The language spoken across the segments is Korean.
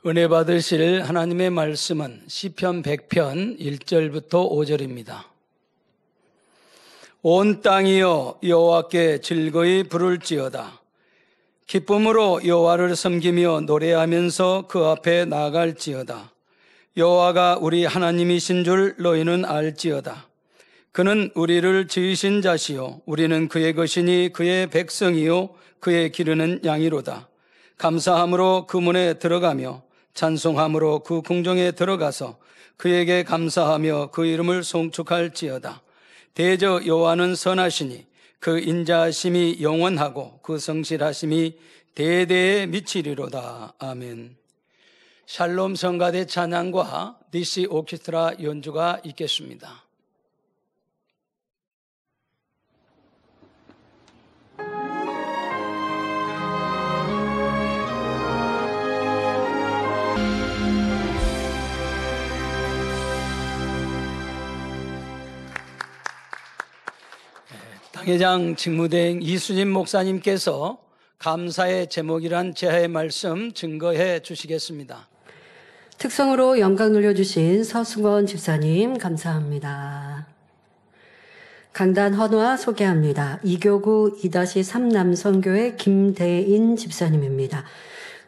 은혜 받으실 하나님의 말씀은 시편 100편 1절부터 5절입니다. 온 땅이여 여호와께 즐거이 부를지어다. 기쁨으로 여호와를 섬기며 노래하면서 그 앞에 나아갈지어다. 여호와가 우리 하나님이신 줄 너희는 알지어다. 그는 우리를 지으신 자시요 우리는 그의 것이니 그의 백성이요 그의 기르는 양이로다. 감사함으로 그 문에 들어가며 찬송함으로 그 궁정에 들어가서 그에게 감사하며 그 이름을 송축할지어다. 대저 여호와는 선하시니 그 인자하심이 영원하고 그 성실하심이 대대에 미치리로다. 아멘. 샬롬 성가대 찬양과 DC 오케스트라 연주가 있겠습니다. 당회장 직무대행 이수진 목사님께서 감사의 제목이란 제하의 말씀 증거해 주시겠습니다. 특성으로 영광 돌려주신 서승원 집사님 감사합니다. 강단 헌화 소개합니다. 이교구 2-3 남성교회 김대인 집사님입니다.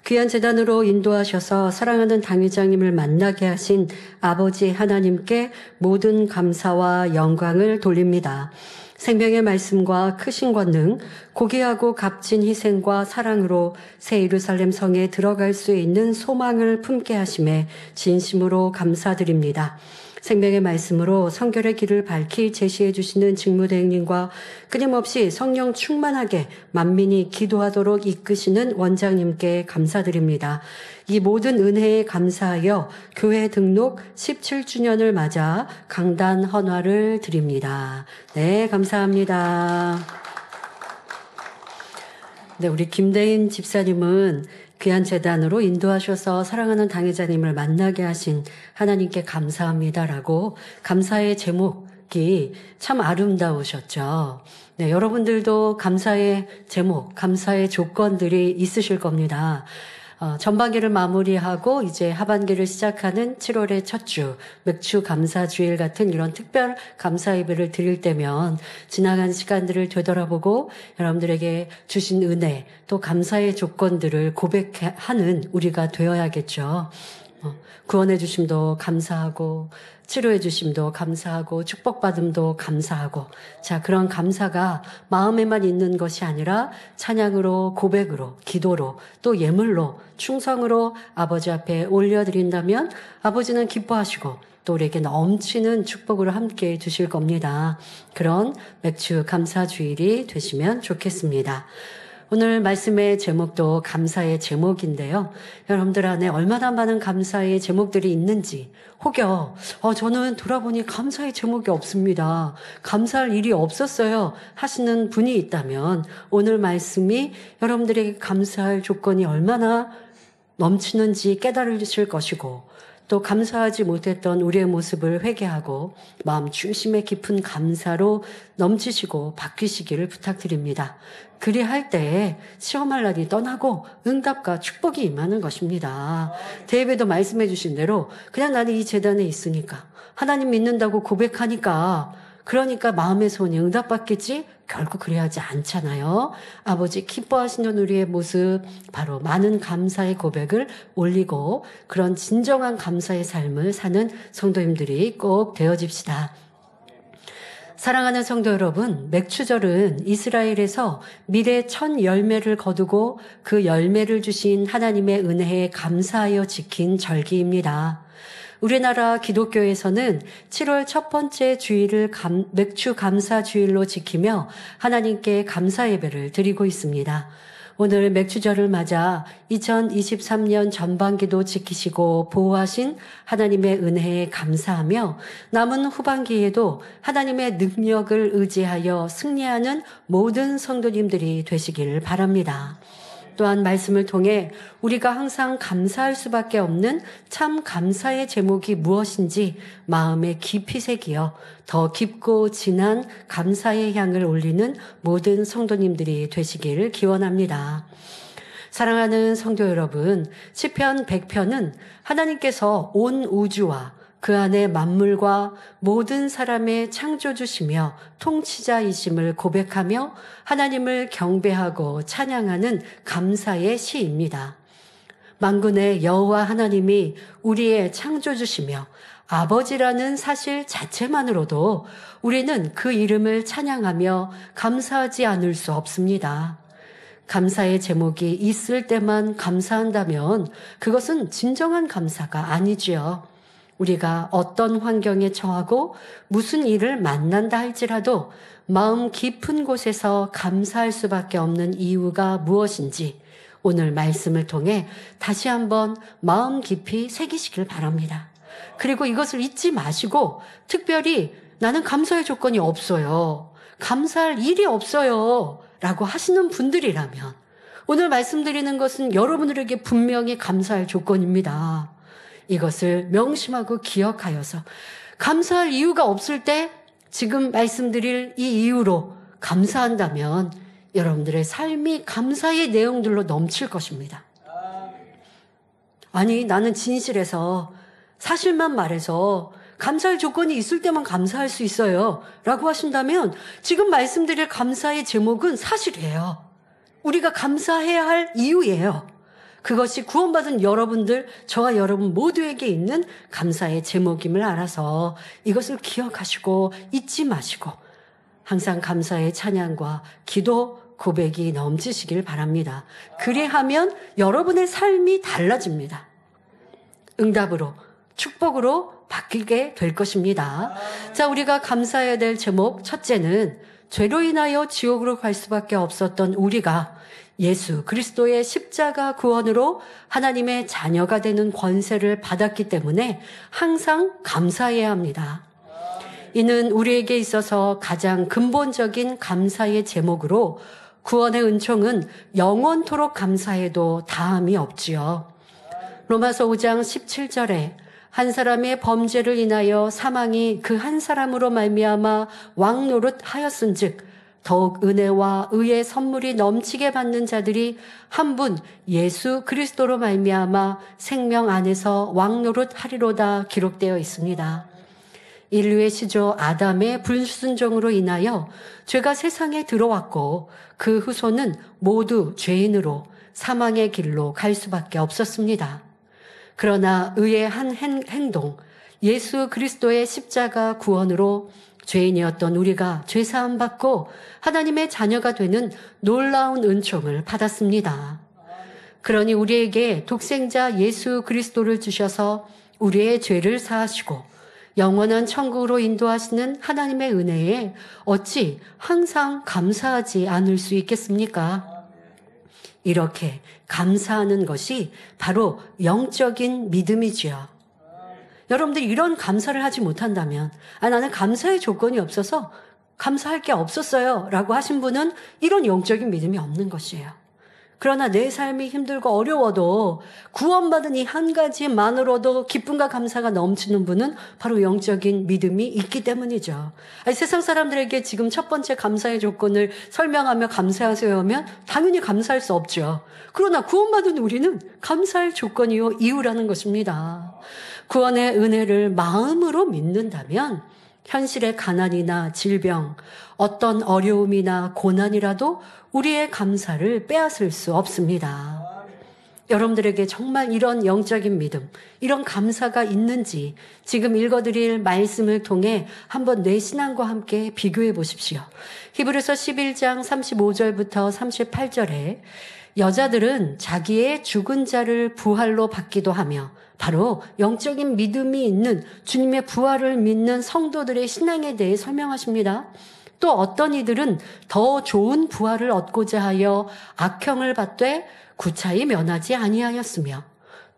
귀한 재단으로 인도하셔서 사랑하는 당회장님을 만나게 하신 아버지 하나님께 모든 감사와 영광을 돌립니다. 생명의 말씀과 크신 권능, 고귀하고 값진 희생과 사랑으로 새 예루살렘 성에 들어갈 수 있는 소망을 품게 하심에 진심으로 감사드립니다. 생명의 말씀으로 성결의 길을 밝히 제시해 주시는 직무대행님과 끊임없이 성령 충만하게 만민이 기도하도록 이끄시는 원장님께 감사드립니다. 이 모든 은혜에 감사하여 교회 등록 17주년을 맞아 강단 헌화를 드립니다. 네, 감사합니다. 네, 우리 김대인 집사님은 귀한 재단으로 인도하셔서 사랑하는 당회자님을 만나게 하신 하나님께 감사합니다라고 감사의 제목이 참 아름다우셨죠. 네, 여러분들도 감사의 제목, 감사의 조건들이 있으실 겁니다. 전반기를 마무리하고 이제 하반기를 시작하는 7월의 첫 주, 맥주 감사주일 같은 이런 특별 감사 예배를 드릴 때면 지나간 시간들을 되돌아보고 여러분들에게 주신 은혜, 또 감사의 조건들을 고백하는 우리가 되어야겠죠. 구원해 주심도 감사하고 치료해 주심도 감사하고 축복받음도 감사하고, 자, 그런 감사가 마음에만 있는 것이 아니라 찬양으로, 고백으로, 기도로, 또 예물로, 충성으로 아버지 앞에 올려드린다면 아버지는 기뻐하시고 또 우리에게 넘치는 축복을 함께 주실 겁니다. 그런 맥주 감사주일이 되시면 좋겠습니다. 오늘 말씀의 제목도 감사의 제목인데요. 여러분들 안에 얼마나 많은 감사의 제목들이 있는지, 혹여 저는 돌아보니 감사의 제목이 없습니다, 감사할 일이 없었어요 하시는 분이 있다면 오늘 말씀이 여러분들에게 감사할 조건이 얼마나 넘치는지 깨달으실 것이고, 또 감사하지 못했던 우리의 모습을 회개하고 마음 중심의 깊은 감사로 넘치시고 바뀌시기를 부탁드립니다. 그리할 때에 시험할 날이 떠나고 응답과 축복이 임하는 것입니다. 대회도 말씀해 주신 대로 그냥 나는 이 재단에 있으니까, 하나님 믿는다고 고백하니까, 그러니까 마음의 소원이 응답받겠지? 결국 그래야지 않잖아요. 아버지 기뻐하시는 우리의 모습, 바로 많은 감사의 고백을 올리고 그런 진정한 감사의 삶을 사는 성도님들이 꼭 되어집시다. 사랑하는 성도 여러분, 맥추절은 이스라엘에서 미래 첫 열매를 거두고 그 열매를 주신 하나님의 은혜에 감사하여 지킨 절기입니다. 우리나라 기독교에서는 7월 첫 번째 주일을 맥주 감사 주일로 지키며 하나님께 감사 예배를 드리고 있습니다. 오늘 맥주절을 맞아 2023년 전반기도 지키시고 보호하신 하나님의 은혜에 감사하며 남은 후반기에도 하나님의 능력을 의지하여 승리하는 모든 성도님들이 되시기를 바랍니다. 또한 말씀을 통해 우리가 항상 감사할 수밖에 없는 참 감사의 제목이 무엇인지 마음에 깊이 새기어 더 깊고 진한 감사의 향을 올리는 모든 성도님들이 되시기를 기원합니다. 사랑하는 성도 여러분, 시편 100편은 하나님께서 온 우주와 그 안에 만물과 모든 사람의 창조주시며 통치자이심을 고백하며 하나님을 경배하고 찬양하는 감사의 시입니다. 만군의 여호와 하나님이 우리의 창조주시며 아버지라는 사실 자체만으로도 우리는 그 이름을 찬양하며 감사하지 않을 수 없습니다. 감사의 제목이 있을 때만 감사한다면 그것은 진정한 감사가 아니지요. 우리가 어떤 환경에 처하고 무슨 일을 만난다 할지라도 마음 깊은 곳에서 감사할 수밖에 없는 이유가 무엇인지 오늘 말씀을 통해 다시 한번 마음 깊이 새기시길 바랍니다. 그리고 이것을 잊지 마시고 특별히 나는 감사의 조건이 없어요. 감사할 일이 없어요. 라고 하시는 분들이라면 오늘 말씀드리는 것은 여러분들에게 분명히 감사할 조건입니다. 이것을 명심하고 기억하여서 감사할 이유가 없을 때 지금 말씀드릴 이 이유로 감사한다면 여러분들의 삶이 감사의 내용들로 넘칠 것입니다. 아니, 나는 진실해서 사실만 말해서 감사할 조건이 있을 때만 감사할 수 있어요. 라고 하신다면 지금 말씀드릴 감사의 제목은 사실이에요. 우리가 감사해야 할 이유예요. 그것이 구원받은 여러분들, 저와 여러분 모두에게 있는 감사의 제목임을 알아서 이것을 기억하시고 잊지 마시고 항상 감사의 찬양과 기도, 고백이 넘치시길 바랍니다. 그리하면 여러분의 삶이 달라집니다. 응답으로, 축복으로 바뀌게 될 것입니다. 자, 우리가 감사해야 될 제목 첫째는 죄로 인하여 지옥으로 갈 수밖에 없었던 우리가 예수 그리스도의 십자가 구원으로 하나님의 자녀가 되는 권세를 받았기 때문에 항상 감사해야 합니다. 이는 우리에게 있어서 가장 근본적인 감사의 제목으로 구원의 은총은 영원토록 감사해도 다함이 없지요. 로마서 5장 17절에 한 사람의 범죄를 인하여 사망이 그 한 사람으로 말미암아 왕노릇 하였은즉 더욱 은혜와 의의 선물이 넘치게 받는 자들이 한 분 예수 그리스도로 말미암아 생명 안에서 왕노릇 하리로다 기록되어 있습니다. 인류의 시조 아담의 불순종으로 인하여 죄가 세상에 들어왔고 그 후손은 모두 죄인으로 사망의 길로 갈 수밖에 없었습니다. 그러나 의의 한 행동, 예수 그리스도의 십자가 구원으로 죄인이었던 우리가 죄사함 받고 하나님의 자녀가 되는 놀라운 은총을 받았습니다. 그러니 우리에게 독생자 예수 그리스도를 주셔서 우리의 죄를 사하시고 영원한 천국으로 인도하시는 하나님의 은혜에 어찌 항상 감사하지 않을 수 있겠습니까? 이렇게 감사하는 것이 바로 영적인 믿음이지요. 여러분들이 이런 감사를 하지 못한다면 나는 감사의 조건이 없어서 감사할 게 없었어요 라고 하신 분은 이런 영적인 믿음이 없는 것이에요. 그러나 내 삶이 힘들고 어려워도 구원받은 이 한 가지만으로도 기쁨과 감사가 넘치는 분은 바로 영적인 믿음이 있기 때문이죠. 세상 사람들에게 지금 첫 번째 감사의 조건을 설명하며 감사하세요 하면 당연히 감사할 수 없죠. 그러나 구원받은 우리는 감사할 조건이요 이유라는 것입니다. 구원의 은혜를 마음으로 믿는다면 현실의 가난이나 질병, 어떤 어려움이나 고난이라도 우리의 감사를 빼앗을 수 없습니다. 여러분들에게 정말 이런 영적인 믿음, 이런 감사가 있는지 지금 읽어드릴 말씀을 통해 한번 내 신앙과 함께 비교해 보십시오. 히브리서 11장 35절부터 38절에 여자들은 자기의 죽은 자를 부활로 받기도 하며 바로 영적인 믿음이 있는 주님의 부활을 믿는 성도들의 신앙에 대해 설명하십니다. 또 어떤 이들은 더 좋은 부활을 얻고자 하여 악형을 받되 구차히 면하지 아니하였으며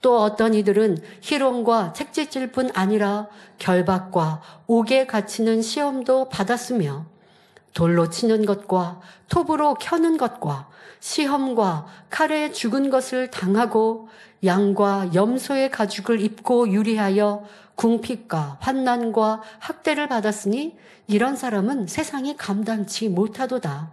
또 어떤 이들은 희롱과 책짓질 뿐 아니라 결박과 옥에 갇히는 시험도 받았으며 돌로 치는 것과 톱으로 켜는 것과 시험과 칼에 죽은 것을 당하고 양과 염소의 가죽을 입고 유리하여 궁핍과 환난과 학대를 받았으니 이런 사람은 세상이 감당치 못하도다.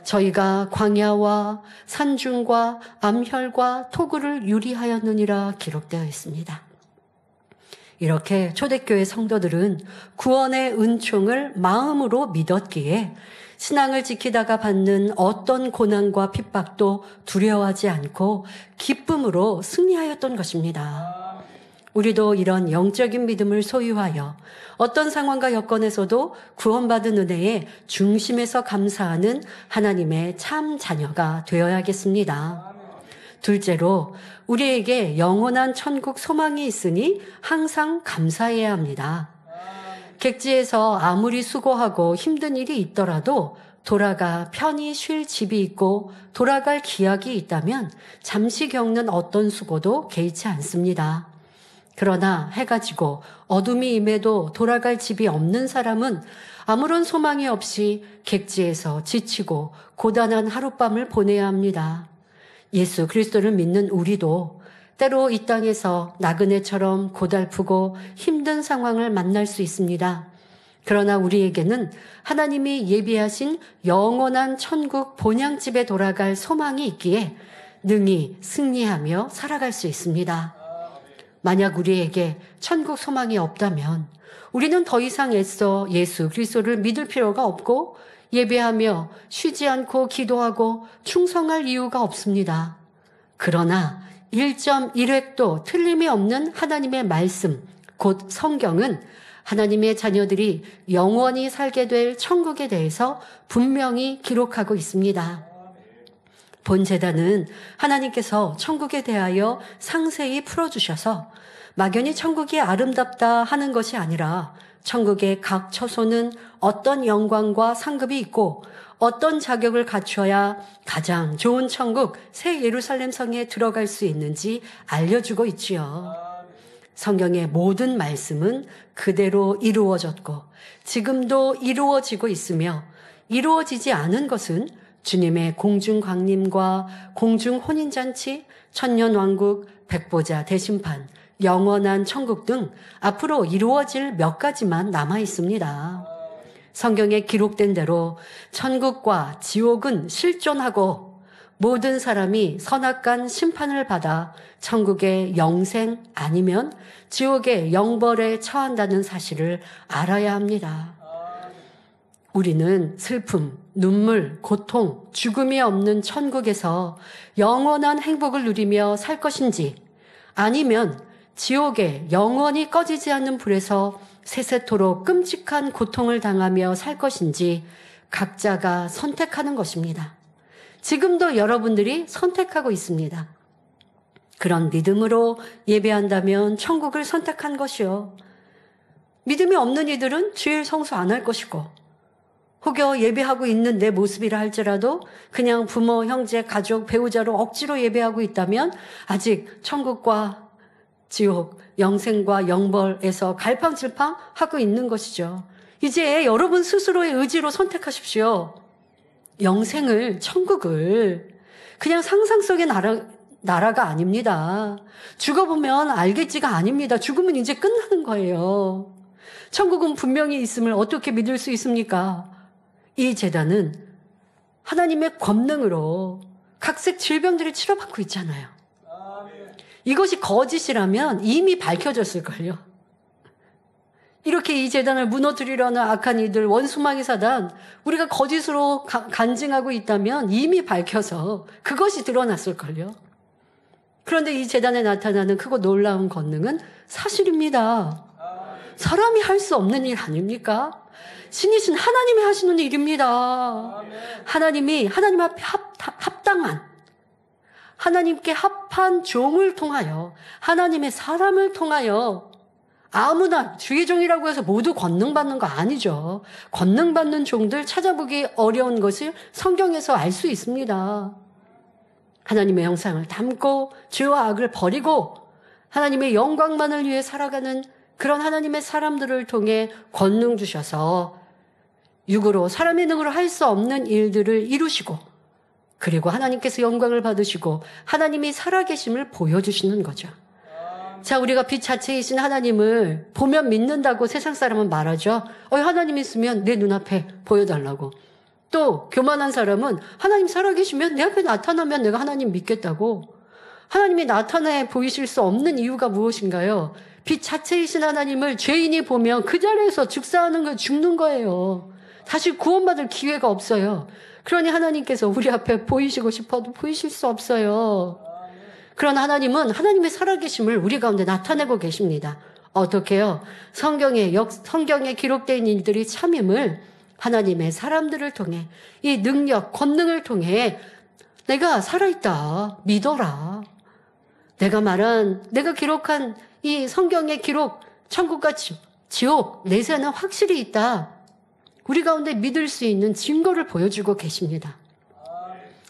저희가 광야와 산중과 암혈과 토굴을 유리하였느니라 기록되어 있습니다. 이렇게 초대교회 성도들은 구원의 은총을 마음으로 믿었기에 신앙을 지키다가 받는 어떤 고난과 핍박도 두려워하지 않고 기쁨으로 승리하였던 것입니다. 우리도 이런 영적인 믿음을 소유하여 어떤 상황과 여건에서도 구원받은 은혜에 중심에서 감사하는 하나님의 참 자녀가 되어야겠습니다. 둘째로 우리에게 영원한 천국 소망이 있으니 항상 감사해야 합니다. 객지에서 아무리 수고하고 힘든 일이 있더라도 돌아가 편히 쉴 집이 있고 돌아갈 기약이 있다면 잠시 겪는 어떤 수고도 개의치 않습니다. 그러나 해가 지고 어둠이 임해도 돌아갈 집이 없는 사람은 아무런 소망이 없이 객지에서 지치고 고단한 하룻밤을 보내야 합니다. 예수 그리스도를 믿는 우리도 때로 이 땅에서 나그네처럼 고달프고 힘든 상황을 만날 수 있습니다. 그러나 우리에게는 하나님이 예비하신 영원한 천국 본향집에 돌아갈 소망이 있기에 능히 승리하며 살아갈 수 있습니다. 만약 우리에게 천국 소망이 없다면 우리는 더 이상 애써 예수 그리스도를 믿을 필요가 없고 예배하며 쉬지 않고 기도하고 충성할 이유가 없습니다. 그러나 1.1획도 틀림이 없는 하나님의 말씀, 곧 성경은 하나님의 자녀들이 영원히 살게 될 천국에 대해서 분명히 기록하고 있습니다. 본 제단은 하나님께서 천국에 대하여 상세히 풀어주셔서 막연히 천국이 아름답다 하는 것이 아니라 천국의 각 처소는 어떤 영광과 상급이 있고 어떤 자격을 갖춰야 가장 좋은 천국 새 예루살렘 성에 들어갈 수 있는지 알려주고 있지요. 성경의 모든 말씀은 그대로 이루어졌고 지금도 이루어지고 있으며 이루어지지 않은 것은 주님의 공중 강림과 공중 혼인잔치, 천년왕국, 백보자 대심판, 영원한 천국 등 앞으로 이루어질 몇 가지만 남아 있습니다. 성경에 기록된 대로 천국과 지옥은 실존하고 모든 사람이 선악간 심판을 받아 천국의 영생 아니면 지옥의 영벌에 처한다는 사실을 알아야 합니다. 우리는 슬픔, 눈물, 고통, 죽음이 없는 천국에서 영원한 행복을 누리며 살 것인지 아니면 지옥에 영원히 꺼지지 않는 불에서 세세토록 끔찍한 고통을 당하며 살 것인지 각자가 선택하는 것입니다. 지금도 여러분들이 선택하고 있습니다. 그런 믿음으로 예배한다면 천국을 선택한 것이요. 믿음이 없는 이들은 주일 성수 안 할 것이고 혹여 예배하고 있는 내 모습이라 할지라도 그냥 부모, 형제, 가족, 배우자로 억지로 예배하고 있다면 아직 천국과 지옥, 영생과 영벌에서 갈팡질팡 하고 있는 것이죠. 이제 여러분 스스로의 의지로 선택하십시오. 영생을, 천국을 그냥 상상 속의 나라가 아닙니다. 죽어보면 알겠지가 아닙니다. 죽으면 이제 끝나는 거예요. 천국은 분명히 있음을 어떻게 믿을 수 있습니까? 이 제단은 하나님의 권능으로 각색 질병들이 치료받고 있잖아요. 이것이 거짓이라면 이미 밝혀졌을걸요. 이렇게 이 제단을 무너뜨리려는 악한 이들, 원수마귀 사단, 우리가 거짓으로 간증하고 있다면 이미 밝혀서 그것이 드러났을걸요. 그런데 이 제단에 나타나는 크고 놀라운 권능은 사실입니다. 사람이 할 수 없는 일 아닙니까? 신이신 하나님이 하시는 일입니다. 하나님이 하나님 앞에 합당한 하나님께 합한 종을 통하여 하나님의 사람을 통하여 아무나 주의 종이라고 해서 모두 권능받는 거 아니죠. 권능받는 종들 찾아보기 어려운 것을 성경에서 알 수 있습니다. 하나님의 형상을 담고 죄와 악을 버리고 하나님의 영광만을 위해 살아가는 그런 하나님의 사람들을 통해 권능 주셔서 육으로 사람의 능으로 할 수 없는 일들을 이루시고 그리고 하나님께서 영광을 받으시고 하나님이 살아계심을 보여주시는 거죠. 자, 우리가 빛 자체이신 하나님을 보면 믿는다고 세상 사람은 말하죠. 하나님 있으면 내 눈앞에 보여달라고. 또 교만한 사람은 하나님 살아계시면 내 앞에 나타나면 내가 하나님 믿겠다고. 하나님이 나타내 보이실 수 없는 이유가 무엇인가요? 빛 자체이신 하나님을 죄인이 보면 그 자리에서 죽사하는 거 죽는 거예요. 다시 구원받을 기회가 없어요. 그러니 하나님께서 우리 앞에 보이시고 싶어도 보이실 수 없어요. 그런 하나님은 하나님의 살아계심을 우리 가운데 나타내고 계십니다. 어떻게요? 성경에 기록된 일들이 참임을 하나님의 사람들을 통해, 이 능력, 권능을 통해 내가 살아있다, 믿어라. 내가 기록한 이 성경의 기록, 천국과 지옥, 내세는 확실히 있다. 우리 가운데 믿을 수 있는 증거를 보여주고 계십니다.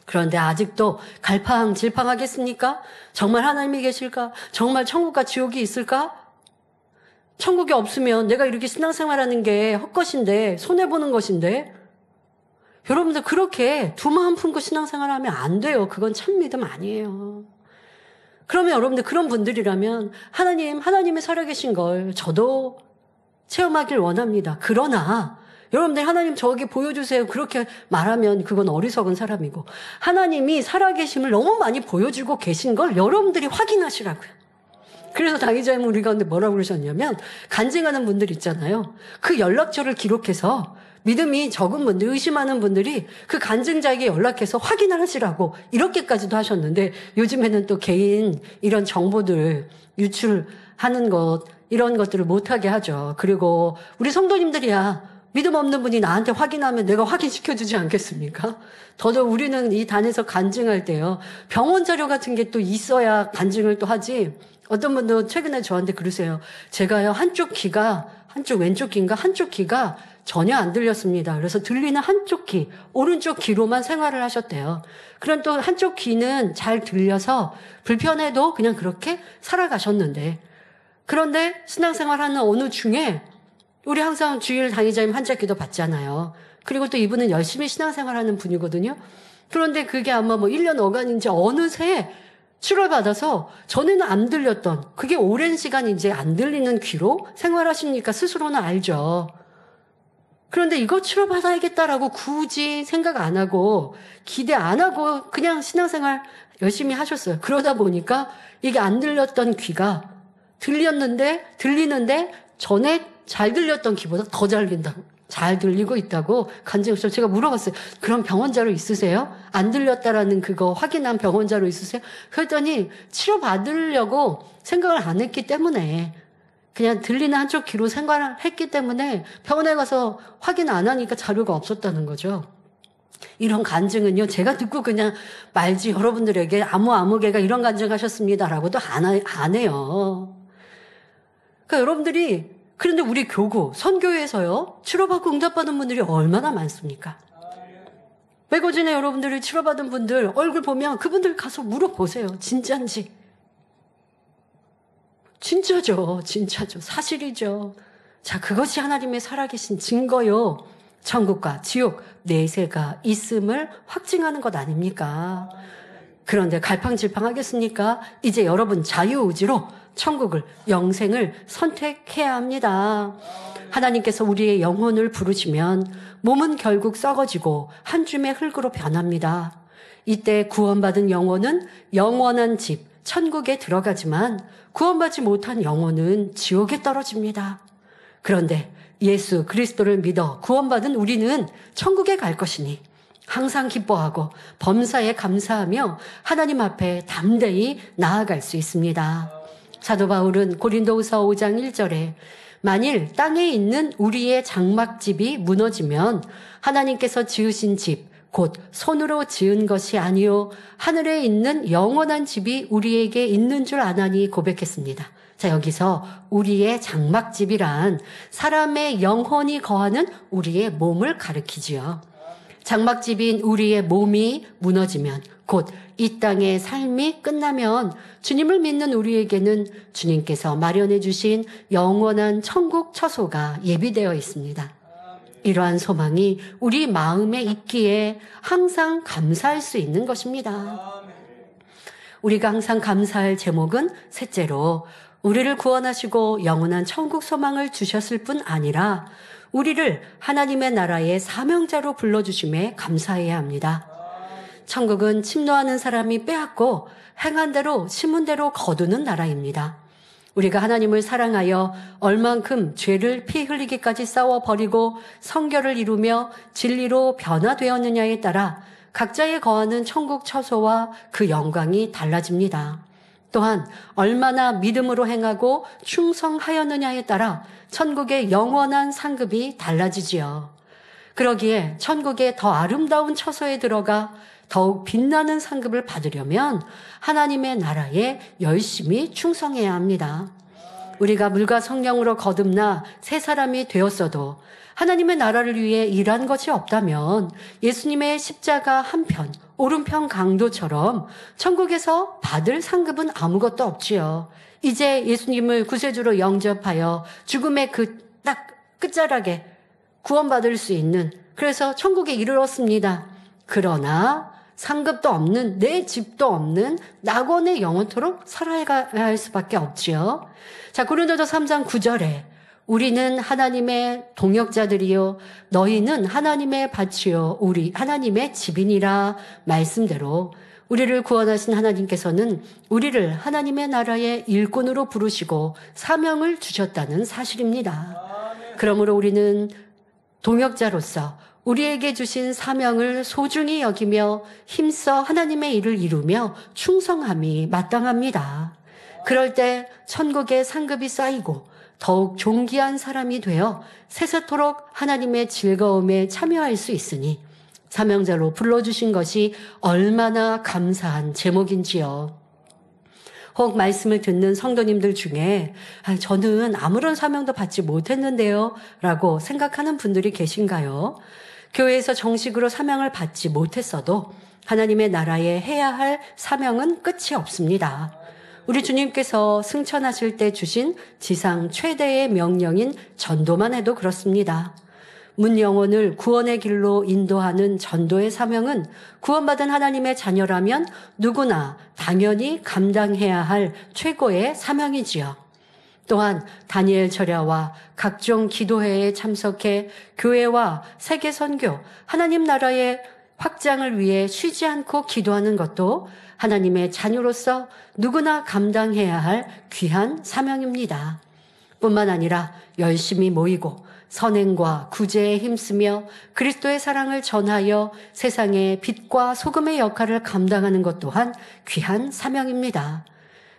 그런데 아직도 갈팡질팡하겠습니까? 정말 하나님이 계실까? 정말 천국과 지옥이 있을까? 천국이 없으면 내가 이렇게 신앙생활하는 게 헛것인데, 손해보는 것인데, 여러분들 그렇게 두 마음 품고 신앙생활하면 안 돼요. 그건 참 믿음 아니에요. 그러면 여러분들 그런 분들이라면 하나님의 살아계신 걸 저도 체험하길 원합니다. 그러나 여러분들 하나님 저에게 보여주세요. 그렇게 말하면 그건 어리석은 사람이고, 하나님이 살아계심을 너무 많이 보여주고 계신 걸 여러분들이 확인하시라고요. 그래서 당의자님 우리 가운데 뭐라고 그러셨냐면, 간증하는 분들 있잖아요. 그 연락처를 기록해서 믿음이 적은 분들, 의심하는 분들이 그 간증자에게 연락해서 확인을 하시라고 이렇게까지도 하셨는데, 요즘에는 또 개인 이런 정보들 유출하는 것, 이런 것들을 못하게 하죠. 그리고 우리 성도님들이야 믿음 없는 분이 나한테 확인하면 내가 확인시켜주지 않겠습니까? 더더욱 우리는 이 단에서 간증할 때요, 병원 자료 같은 게 또 있어야 간증을 또 하지. 어떤 분도 최근에 저한테 그러세요. 제가요, 한쪽 왼쪽 귀인가 한쪽 귀가 전혀 안 들렸습니다. 그래서 들리는 한쪽 귀, 오른쪽 귀로만 생활을 하셨대요. 그럼 또 한쪽 귀는 잘 들려서 불편해도 그냥 그렇게 살아가셨는데, 그런데 신앙생활하는 어느 중에 우리 항상 주일 당의자님 한자 기도 받잖아요. 그리고 또 이분은 열심히 신앙생활하는 분이거든요. 그런데 그게 아마 1년 어간인지 어느새 치료받아서 전에는 안 들렸던, 그게 오랜 시간 이제 안 들리는 귀로 생활하시니까 스스로는 알죠. 그런데 이거 치료받아야겠다라고 굳이 생각 안 하고, 기대 안 하고 그냥 신앙생활 열심히 하셨어요. 그러다 보니까 이게 안 들렸던 귀가 들리는데 전에 잘 들렸던 귀보다 더 잘 들리고 있다고 간증하셔서 제가 물어봤어요. 그럼 병원 자료 있으세요? 안 들렸다라는 그거 확인한 병원 자료 있으세요? 그랬더니 치료받으려고 생각을 안 했기 때문에, 그냥 들리는 한쪽 귀로 생활을 했기 때문에 병원에 가서 확인 안 하니까 자료가 없었다는 거죠. 이런 간증은요, 제가 듣고 그냥 말지 여러분들에게 아무개가 이런 간증하셨습니다라고도 안 해요. 그러니까 여러분들이, 그런데 우리 교구, 선교회에서요, 치료받고 응답받은 분들이 얼마나 많습니까? 매거진에 여러분들이 치료받은 분들 얼굴 보면 그분들 가서 물어보세요. 진짜인지. 진짜죠. 사실이죠. 자, 그것이 하나님의 살아계신 증거요. 천국과 지옥, 내세가 있음을 확증하는 것 아닙니까? 그런데 갈팡질팡하겠습니까? 이제 여러분 자유의지로 천국을, 영생을 선택해야 합니다. 하나님께서 우리의 영혼을 부르시면 몸은 결국 썩어지고 한 줌의 흙으로 변합니다. 이때 구원받은 영혼은 영원한 집, 천국에 들어가지만 구원받지 못한 영혼은 지옥에 떨어집니다. 그런데 예수 그리스도를 믿어 구원받은 우리는 천국에 갈 것이니 항상 기뻐하고 범사에 감사하며 하나님 앞에 담대히 나아갈 수 있습니다. 사도 바울은 고린도후서 5장 1절에 만일 땅에 있는 우리의 장막집이 무너지면 하나님께서 지으신 집, 곧 손으로 지은 것이 아니요 하늘에 있는 영원한 집이 우리에게 있는 줄 아나니 고백했습니다. 자, 여기서 우리의 장막집이란 사람의 영혼이 거하는 우리의 몸을 가리키지요. 장막집인 우리의 몸이 무너지면, 곧 이 땅의 삶이 끝나면 주님을 믿는 우리에게는 주님께서 마련해 주신 영원한 천국 처소가 예비되어 있습니다. 이러한 소망이 우리 마음에 있기에 항상 감사할 수 있는 것입니다. 우리가 항상 감사할 제목은 셋째로, 우리를 구원하시고 영원한 천국 소망을 주셨을 뿐 아니라 우리를 하나님의 나라의 사명자로 불러주심에 감사해야 합니다. 천국은 침노하는 사람이 빼앗고 행한 대로 심은 대로 거두는 나라입니다. 우리가 하나님을 사랑하여 얼만큼 죄를 피 흘리기까지 싸워버리고 성결을 이루며 진리로 변화되었느냐에 따라 각자의 거하는 천국 처소와 그 영광이 달라집니다. 또한 얼마나 믿음으로 행하고 충성하였느냐에 따라 천국의 영원한 상급이 달라지지요. 그러기에 천국의 더 아름다운 처소에 들어가 더욱 빛나는 상급을 받으려면 하나님의 나라에 열심히 충성해야 합니다. 우리가 물과 성령으로 거듭나 새 사람이 되었어도 하나님의 나라를 위해 일한 것이 없다면 예수님의 십자가 한편, 오른편 강도처럼 천국에서 받을 상급은 아무것도 없지요. 이제 예수님을 구세주로 영접하여 죽음의 그 딱 끝자락에 구원받을 수 있는, 그래서 천국에 이르렀습니다. 그러나 상급도 없는, 내 집도 없는 낙원의 영원토록 살아야 할 수밖에 없지요. 자, 고린도서 3장 9절에 우리는 하나님의 동역자들이요 너희는 하나님의 밭이요 우리 하나님의 집이니라 말씀대로 우리를 구원하신 하나님께서는 우리를 하나님의 나라의 일꾼으로 부르시고 사명을 주셨다는 사실입니다. 그러므로 우리는 동역자로서 우리에게 주신 사명을 소중히 여기며 힘써 하나님의 일을 이루며 충성함이 마땅합니다. 그럴 때 천국의 상급이 쌓이고 더욱 존귀한 사람이 되어 세세토록 하나님의 즐거움에 참여할 수 있으니 사명자로 불러주신 것이 얼마나 감사한 제목인지요. 혹 말씀을 듣는 성도님들 중에 저는 아무런 사명도 받지 못했는데요 라고 생각하는 분들이 계신가요? 교회에서 정식으로 사명을 받지 못했어도 하나님의 나라에 해야 할 사명은 끝이 없습니다. 우리 주님께서 승천하실 때 주신 지상 최대의 명령인 전도만 해도 그렇습니다. 문 영혼을 구원의 길로 인도하는 전도의 사명은 구원받은 하나님의 자녀라면 누구나 당연히 감당해야 할 최고의 사명이지요. 또한 다니엘 철야와 각종 기도회에 참석해 교회와 세계 선교, 하나님 나라의 확장을 위해 쉬지 않고 기도하는 것도 하나님의 자녀로서 누구나 감당해야 할 귀한 사명입니다. 뿐만 아니라 열심히 모이고 선행과 구제에 힘쓰며 그리스도의 사랑을 전하여 세상의 빛과 소금의 역할을 감당하는 것 또한 귀한 사명입니다.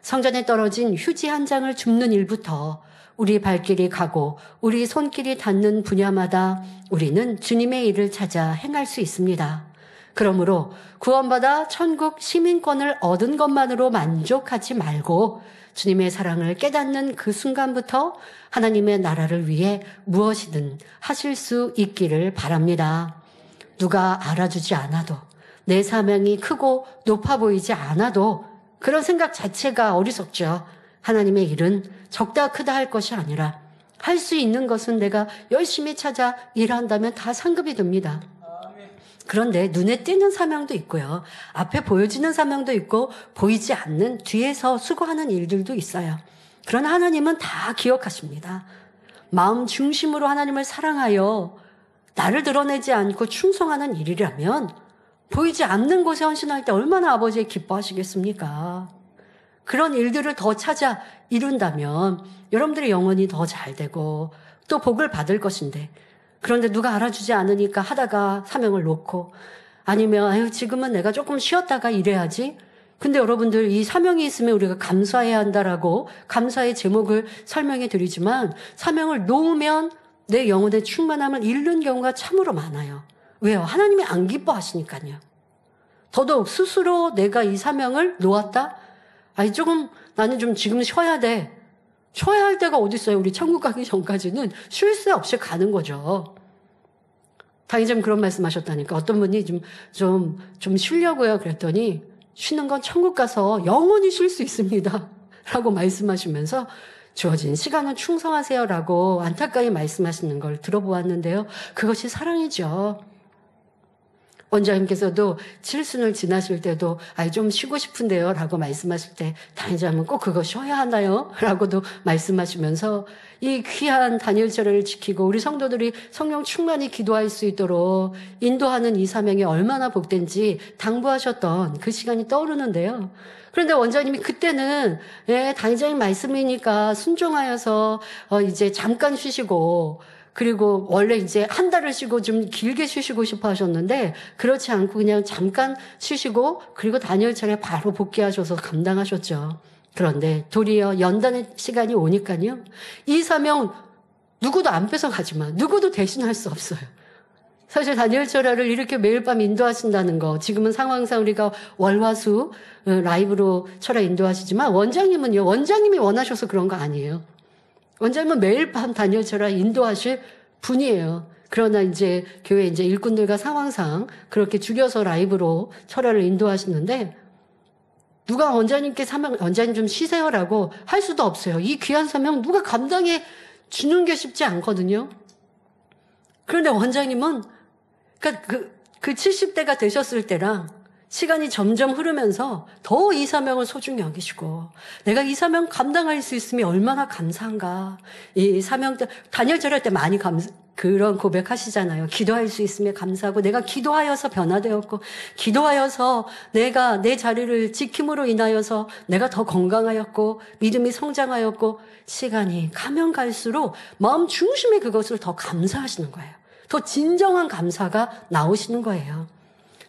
성전에 떨어진 휴지 한 장을 줍는 일부터 우리 발길이 가고 우리 손길이 닿는 분야마다 우리는 주님의 일을 찾아 행할 수 있습니다. 그러므로 구원받아 천국 시민권을 얻은 것만으로 만족하지 말고 주님의 사랑을 깨닫는 그 순간부터 하나님의 나라를 위해 무엇이든 하실 수 있기를 바랍니다. 누가 알아주지 않아도 내 사명이 크고 높아 보이지 않아도 그런 생각 자체가 어리석죠. 하나님의 일은 적다 크다 할 것이 아니라 할 수 있는 것은 내가 열심히 찾아 일한다면 다 상급이 됩니다. 그런데 눈에 띄는 사명도 있고요. 앞에 보여지는 사명도 있고 보이지 않는 뒤에서 수고하는 일들도 있어요. 그러나 하나님은 다 기억하십니다. 마음 중심으로 하나님을 사랑하여 나를 드러내지 않고 충성하는 일이라면 보이지 않는 곳에 헌신할 때 얼마나 아버지 기뻐하시겠습니까? 그런 일들을 더 찾아 이룬다면 여러분들의 영혼이 더 잘 되고 또 복을 받을 것인데, 그런데 누가 알아주지 않으니까 하다가 사명을 놓고, 아니면 지금은 내가 조금 쉬었다가 일해야지. 근데 여러분들 이 사명이 있으면 우리가 감사해야 한다라고 감사의 제목을 설명해 드리지만 사명을 놓으면 내 영혼의 충만함을 잃는 경우가 참으로 많아요. 왜요? 하나님이 안 기뻐하시니까요. 더더욱 스스로 내가 이 사명을 놓았다? 나는 좀 지금 쉬어야 돼. 쉬어야 할 때가 어디 있어요? 우리 천국 가기 전까지는 쉴 새 없이 가는 거죠. 당의자님 그런 말씀하셨다니까. 어떤 분이 좀 쉬려고요. 그랬더니 쉬는 건 천국 가서 영원히 쉴 수 있습니다. 라고 말씀하시면서 주어진 시간은 충성하세요라고 안타까이 말씀하시는 걸 들어보았는데요. 그것이 사랑이죠. 원장님께서도 칠순을 지나실 때도 좀 쉬고 싶은데요 라고 말씀하실 때 단일자님은 꼭 그거 쉬어야 하나요? 라고도 말씀하시면서 이 귀한 단일절을 지키고 우리 성도들이 성령 충만히 기도할 수 있도록 인도하는 이 사명이 얼마나 복된지 당부하셨던 그 시간이 떠오르는데요. 그런데 원장님이 그때는 단일자님 말씀이니까 순종하여서 이제 잠깐 쉬시고 그리고 원래 이제 한 달을 쉬고 좀 길게 쉬시고 싶어 하셨는데 그렇지 않고 그냥 잠깐 쉬시고 그리고 단일절에 바로 복귀하셔서 감당하셨죠. 그런데 도리어 연단의 시간이 오니까요. 이 사명 누구도 안 뺏어가지만 누구도 대신할 수 없어요. 사실 단일절화를 이렇게 매일 밤 인도하신다는 거 지금은 상황상 우리가 월화수 라이브로 철야 인도하시지만 원장님은요. 원장님이 원하셔서 그런 거 아니에요. 원장님은 매일 밤 단일절화 인도하실 분이에요. 그러나 이제 교회 이제 일꾼들과 상황상 그렇게 죽여서 라이브로 철야를 인도하시는데 누가 원장님께 사명, 원장님 좀 쉬세요라고 할 수도 없어요. 이 귀한 사명 누가 감당해 주는 게 쉽지 않거든요. 그런데 원장님은 그러니까 그 70대가 되셨을 때랑 시간이 점점 흐르면서 더 이 사명을 소중히 여기시고 내가 이 사명 감당할 수 있음이 얼마나 감사한가. 이 사명 때 단일절할 때 많이 그런 고백하시잖아요. 기도할 수 있음에 감사하고 내가 기도하여서 변화되었고 기도하여서 내가 내 자리를 지킴으로 인하여서 내가 더 건강하였고 믿음이 성장하였고 시간이 가면 갈수록 마음 중심에 그것을 더 감사하시는 거예요. 더 진정한 감사가 나오시는 거예요.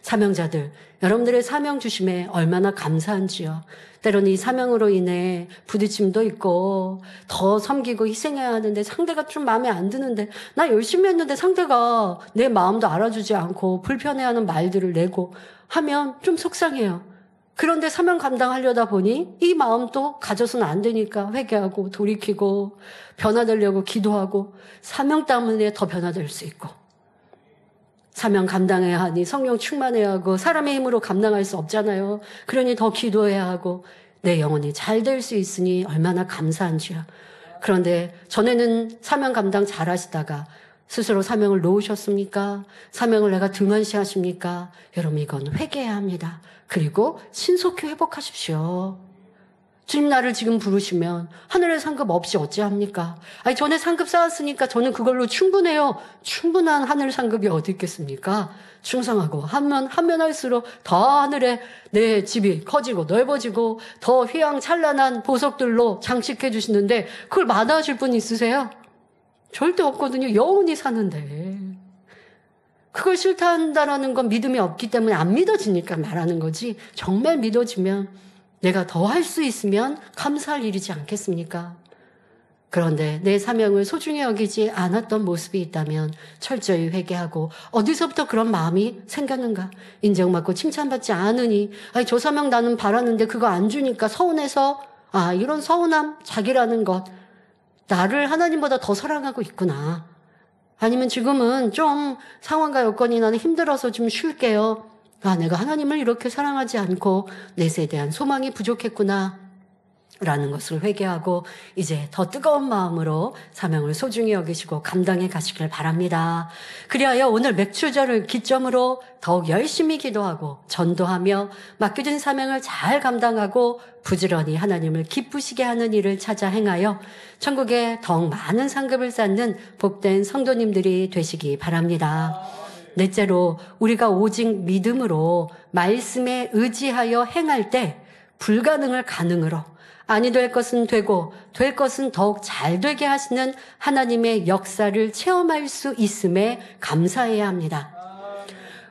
사명자들, 여러분들의 사명 주심에 얼마나 감사한지요. 때로는 이 사명으로 인해 부딪힘도 있고 더 섬기고 희생해야 하는데 상대가 좀 마음에 안 드는데 나 열심히 했는데 상대가 내 마음도 알아주지 않고 불편해하는 말들을 내고 하면 좀 속상해요. 그런데 사명 감당하려다 보니 이 마음도 가져서는 안 되니까 회개하고 돌이키고 변화되려고 기도하고 사명 때문에 더 변화될 수 있고 사명 감당해야 하니 성령 충만해야 하고 사람의 힘으로 감당할 수 없잖아요. 그러니 더 기도해야 하고 내 영혼이 잘 될 수 있으니 얼마나 감사한지요. 그런데 전에는 사명 감당 잘 하시다가 스스로 사명을 놓으셨습니까? 사명을 내가 등한시하십니까? 여러분 이건 회개해야 합니다. 그리고 신속히 회복하십시오. 주님 나를 지금 부르시면 하늘의 상급 없이 어찌합니까? 전에 상급 쌓았으니까 저는 그걸로 충분해요. 충분한 하늘 상급이 어디 있겠습니까? 충성하고 하면 할수록 더 하늘에 내 집이 커지고 넓어지고 더 휘황찬란한 보석들로 장식해 주시는데 그걸 마다하실 분 있으세요? 절대 없거든요. 영원히 사는데. 그걸 싫다 한다라는 건 믿음이 없기 때문에 안 믿어지니까 말하는 거지. 정말 믿어지면 내가 더 할 수 있으면 감사할 일이지 않겠습니까? 그런데 내 사명을 소중히 여기지 않았던 모습이 있다면 철저히 회개하고 어디서부터 그런 마음이 생겼는가? 인정받고 칭찬받지 않으니 저 사명 나는 바랐는데 그거 안 주니까 서운해서 이런 서운함, 자기라는 것 나를 하나님보다 더 사랑하고 있구나. 아니면 지금은 좀 상황과 여건이 나는 힘들어서 좀 쉴게요. 내가 하나님을 이렇게 사랑하지 않고 내 세대한 소망이 부족했구나 라는 것을 회개하고 이제 더 뜨거운 마음으로 사명을 소중히 여기시고 감당해 가시길 바랍니다. 그리하여 오늘 맥추절을 기점으로 더욱 열심히 기도하고 전도하며 맡겨진 사명을 잘 감당하고 부지런히 하나님을 기쁘시게 하는 일을 찾아 행하여 천국에 더욱 많은 상급을 쌓는 복된 성도님들이 되시기 바랍니다. 넷째로 우리가 오직 믿음으로 말씀에 의지하여 행할 때 불가능을 가능으로 아니 될 것은 되고 될 것은 더욱 잘 되게 하시는 하나님의 역사를 체험할 수 있음에 감사해야 합니다.